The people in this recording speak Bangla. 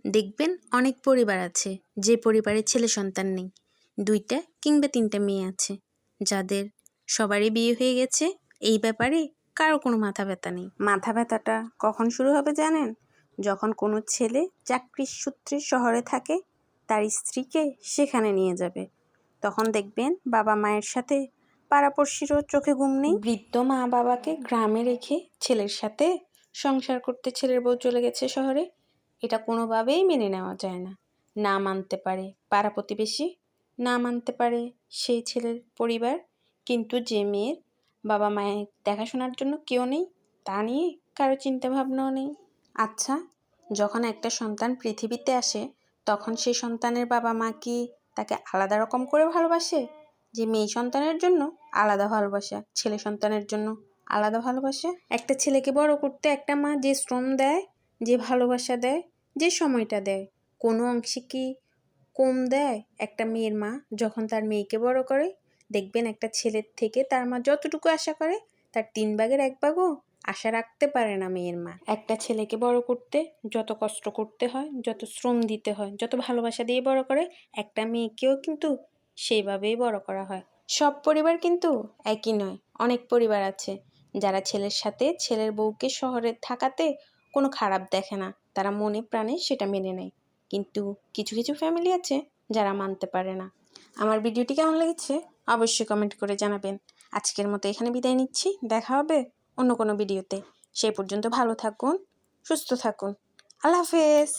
দেখবেন অনেক পরিবার আছে যে পরিবারে ছেলে সন্তান নেই, 2টা কিংবা 3টা মেয়ে আছে, যাদের সবারই বিয়ে হয়ে গেছে। এই ব্যাপারে কারো কোনো মাথা ব্যথা নেই। মাথা ব্যথাটা কখন শুরু হবে জানেন? যখন কোনো ছেলে চাকরির সূত্রে শহরে থাকে, তার স্ত্রীকে সেখানে নিয়ে যাবে। তখন দেখবেন বাবা মায়ের সাথে পাড়াপড়শিরও চোখে ঘুম নেই। বৃদ্ধ মা বাবাকে গ্রামে রেখে ছেলের সাথে সংসার করতে ছেলের বউ চলে গেছে শহরে। এটা কোনোভাবেই মেনে নেওয়া যায় না। না মানতে পারে পাড়া প্রতিবেশী, না মানতে পারে সেই ছেলের পরিবার, কিন্তু যে মেয়ের বাবা মায়ের দেখাশোনার জন্য কেউ নেই, তা নিয়ে কারো চিন্তা ভাবনাও নেই। আচ্ছা, যখন একটা সন্তান পৃথিবীতে আসে, তখন সেই সন্তানের বাবা মা কি তাকে আলাদা রকম করে ভালোবাসে? যে মেয়ে সন্তানের জন্য আলাদা ভালোবাসা, ছেলে সন্তানের জন্য আলাদা ভালোবাসা। একটা ছেলেকে বড় করতে একটা মা যে শ্রম দেয়, যে ভালোবাসা দেয়, যে সময়টা দেয়, কোনো অংশে কি কম দেয় একটা মেয়ের মা যখন তার মেয়েকে বড় করে? দেখবেন একটা ছেলের থেকে তার মা যতটুকু আশা করে, তার 3 ভাগের 1 ভাগও আশা রাখতে পারে না মেয়ের মা। একটা ছেলেকে বড় করতে যত কষ্ট করতে হয়, যত শ্রম দিতে হয়, যত ভালোবাসা দিয়ে বড় করে, একটা মেয়েকেও কিন্তু সেইভাবেই বড় করা হয়। সব পরিবার কিন্তু একই নয়। অনেক পরিবার আছে যারা ছেলের সাথে ছেলের বউকে শহরে থাকাতে কোনো খারাপ দেখে না, তারা মনে প্রাণে সেটা মেনে নেয়। কিন্তু কিছু কিছু ফ্যামিলি আছে যারা মানতে পারে না। আমার ভিডিওটি কেমন লেগেছে অবশ্যই কমেন্ট করে জানাবেন। আজকের মতো এখানে বিদায় নিচ্ছি, দেখা হবে অন্য কোনো ভিডিওতে। সেই পর্যন্ত ভালো থাকুন, সুস্থ থাকুন। আল্লাহ হাফেজ।